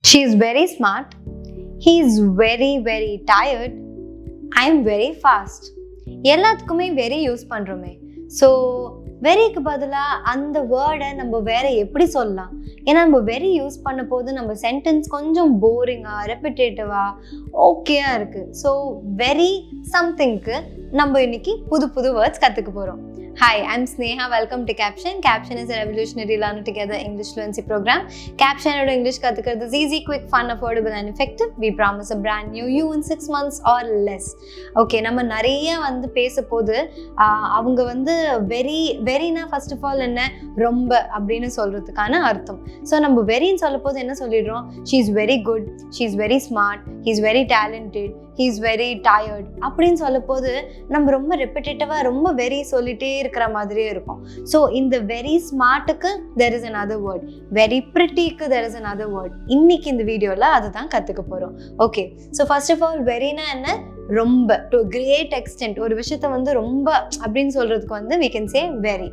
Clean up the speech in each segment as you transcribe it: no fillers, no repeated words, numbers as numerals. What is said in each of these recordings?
She is very smart. He is very, very tired. I am very fast. எல்லாத்துக்குமே very use பண்ணுறோமே. So வெரிக்கு பதிலாக அந்த வேர்டை நம்ம வேற எப்படி சொல்லலாம்? ஏன்னா நம்ம வெரி யூஸ் பண்ண போது நம்ம சென்டென்ஸ் கொஞ்சம் போரிங்காக ரெப்பிட்டேட்டிவாக ஓகேயாக இருக்குது. ஸோ வெரி சம்திங்க்கு நம்ம இன்னைக்கு புது புது வேர்ட்ஸ் கற்றுக்க போகிறோம். Hi, I'm Sneha. Welcome to Capshine. Capshine is a revolutionary learn together English fluency program. Capshine or English kathukkuradhu is easy, quick, fun, affordable and effective. We promise a brand new you in 6 months or less. Okay, நம்ம நிறைய வந்து பேசப்போது அவங்க வந்து வெரினா first of all என்ன ரொம்ப அப்படின்னு சொல்றதுக்கான அர்த்தம். ஸோ நம்ம வெரின்னு சொல்ல போது என்ன சொல்லிடுறோம்? She is very good, she is very smart, he is very talented, he is very tired அப்படின்னு சொல்ல போது நம்ம ரொம்ப ரெப்பிட்டேட்டிவாக ரொம்ப வெரி சொல்லிட்டே இருக்கிற மாதிரியே இருக்கும். ஸோ இந்த வெரி ஸ்மார்ட்டுக்கு there is another word, very பிரிட்டிக்கு தெர் இஸ் another word. இன்னைக்கு இந்த வீடியோவில் அதை தான் கற்றுக்க போகிறோம். Okay, so first of all வெரினா என்ன? ரொம்ப, டு கிரேட் எக்ஸ்டென்ட், ஒரு விஷயத்தை வந்து ரொம்ப அப்படின்னு சொல்றதுக்கு வந்து we can say very.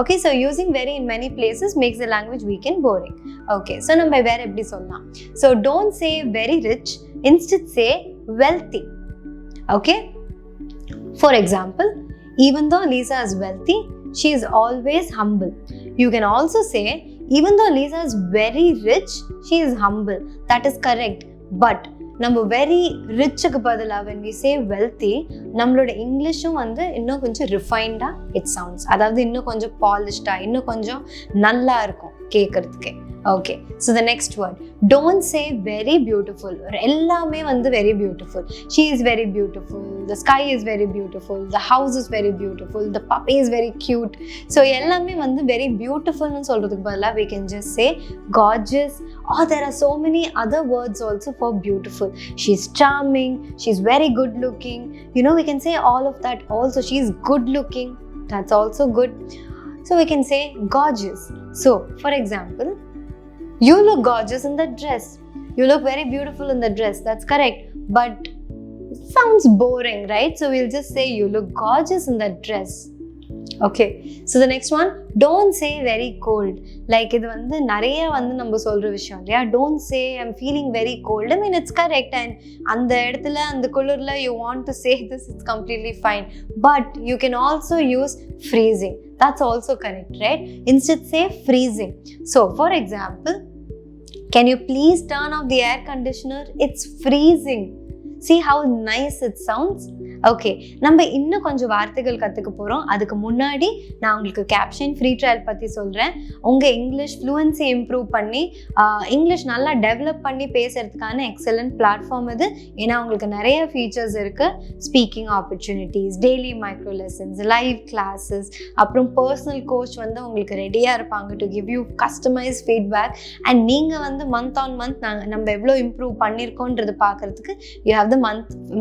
Okay, so using very in many places makes the language weak and boring. Okay, so நம்ம வேற எப்படி சொல்லலாம்? So don't say very rich, instead say wealthy. Okay, for example, even though Lisa is wealthy, she is always humble. You can also say even though Lisa is very rich, she is humble. That is correct. But நம்ம very ரிச்சுக்கு பதிலாக when we say wealthy, நம்மளோட இங்கிலீஷும் வந்து இன்னும் கொஞ்சம் ரிஃபைன்டாக it sounds, அதாவது இன்னும் கொஞ்சம் பாலிஷ்டாக, இன்னும் கொஞ்சம் நல்லா இருக்கும் கேட்கறதுக்கே. Okay, so the next word, don't say very beautiful. எல்லாமே வந்து very beautiful. She is very beautiful, the sky is very beautiful, the house is very beautiful, the puppy is very cute. So எல்லாமே வந்து very பியூட்டிஃபுல்னு சொல்கிறதுக்கு பதிலாக we can just say gorgeous, or there are so many other words also for beautiful. She's charming, she's very good looking. You know, we can say all of that also. She's good looking, that's also good. So we can say gorgeous. So for example, you look gorgeous in that dress. You look very beautiful in the dress. That's correct. But it sounds boring, right? So we'll just say you look gorgeous in that dress. Okay, so the next one, don't say very cold. Like இது வந்து நிறைய வந்து நம்ம சொல்ற விஷயம் இல்லையா? Don't say I'm feeling very cold. I mean, it's correct, and அந்த இடத்துல அந்த குளிர்ல you want to say this, it's completely fine. But you can also use freezing. That's also correct, right? Instead say freezing. So for example, can you please turn off the air conditioner? It's freezing. See how nice it sounds? Okay, நம்ம இன்னும் கொஞ்சம் வார்த்தைகள் கற்றுக்க போகிறோம். அதுக்கு முன்னாடி நான் உங்களுக்கு கேப்ஷன் ஃப்ரீ ட்ரையல் பற்றி சொல்கிறேன். உங்கள் இங்கிலீஷ் ஃப்ளூவன்சி இம்ப்ரூவ் பண்ணி இங்கிலீஷ் நல்லா டெவலப் பண்ணி பேசுகிறதுக்கான எக்ஸலண்ட் பிளாட்ஃபார்ம் இது. ஏன்னா உங்களுக்கு நிறைய ஃபீச்சர்ஸ் இருக்குது. Speaking opportunities, daily micro lessons, live classes, அப்புறம் பர்சனல் கோச் வந்து உங்களுக்கு ரெடியாக இருப்பாங்க to give you customise feedback. And நீங்கள் வந்து மந்த் ஆன் மந்த் நம்ம எவ்வளோ இம்ப்ரூவ் பண்ணியிருக்கோன்றது பார்க்குறதுக்கு you have the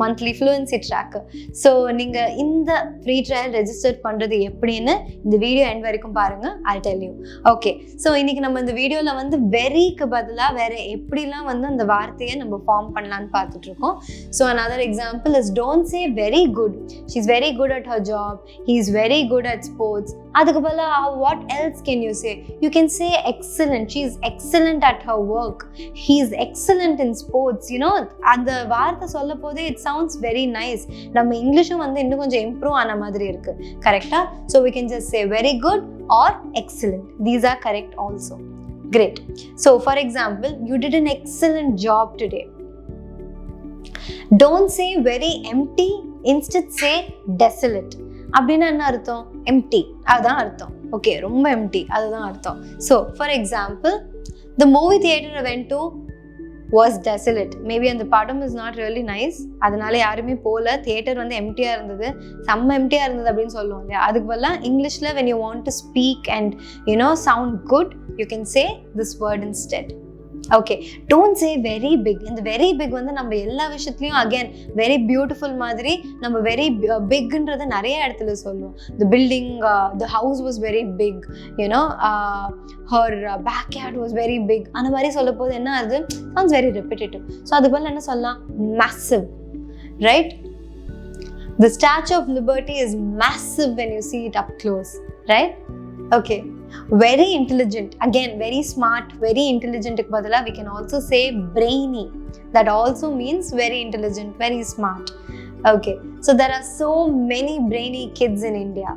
monthly fluency tracker. So நீங்கள் இந்த ஃப்ரீ ட்ரையல் ரெஜிஸ்டர் பண்ணுறது எப்படின்னு இந்த வீடியோ எண்ட் வரைக்கும் பாருங்கள். I'll tell you. Okay, so இன்னைக்கு நம்ம இந்த வீடியோவில் வந்து வெரிக்கு பதிலாக வேற எப்படிலாம் வந்து அந்த வார்த்தையை நம்ம ஃபார்ம் பண்ணலான்னு பார்த்துட்டு இருக்கோம். So another example is don't say very good. She is very good at her job. He is very good at sports. அதுக்கு பதிலாக what else can you say? You can say excellent. She is excellent at her work. He is excellent in sports. You know, அந்த வார்த்தை சொல்ல போதே it sounds very nice. நம்ம இங்கிலீஷும் வந்து இன்னும் கொஞ்சம் இம்ப்ரூவ் ஆன மாதிரி இருக்கு. கரெக்டா? So we can just say very good or excellent. These are correct also. Great. So for example, you did an excellent job today. Don't say very empty, instead say desolate. அப்படின்னா என்ன அர்த்தம்? Empty, அதுதான் அர்த்தம். Okay, ரொம்ப empty, அதுதான் அர்த்தம். So for example, the movie theatre went to was desolate. Maybe அந்த படம் இஸ் நாட் ரியலி நைஸ், அதனால யாருமே போகல, தியேட்டர் வந்து எம்டியாக இருந்தது, செம்ம எம்டியாக இருந்தது அப்படின்னு சொல்லுவோம் இல்லையா? அதுக்கு பதிலாக இங்கிலீஷில் when you want to speak and you know sound good, you can say this word instead. Okay, don't say very big. இந்த வெரி பிக் வந்து நம்ம எல்லா விஷயத்துலையும் அகேன் வெரி பியூட்டிஃபுல் மாதிரி நம்ம வெரி பிக்ன்றதை நிறைய இடத்துல சொல்லுவோம். The building, the house was very big, you know, her backyard was very big. அந்த மாதிரி சொல்ல போது என்ன ஆகுது? Sounds very repetitive. ஸோ அது போல் என்ன சொல்லலாம்? Massive, right? The Statue of Liberty is massive when you see it up close, right? Okay. Very intelligent, again very smart, very intelligent க்கு பதிலா we can also say brainy. That also means very intelligent, very smart. Okay, so there are so many brainy kids in India.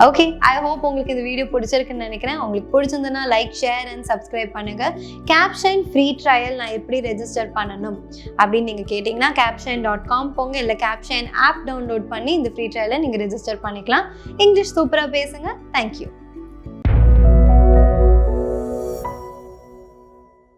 Okay, I hope உங்களுக்கு இந்த video பிடிச்சிருக்குன்னு நினைக்கிறேன். உங்களுக்கு பிடிச்சிருந்தனா like, share and subscribe பண்ணுங்க. Capshine free trial நான் எப்படி register பண்ணணும் அப்படின்னு நீங்கள் கேட்டிங்கன்னா capshine.com போங்க, இல்லை Capshine ஆப் டவுன்லோட் பண்ணி இந்த ஃப்ரீ ட்ரையலை நீங்கள் ரெஜிஸ்டர் பண்ணிக்கலாம். இங்கிலீஷ் சூப்பராக பேசுங்க. தேங்க்யூ.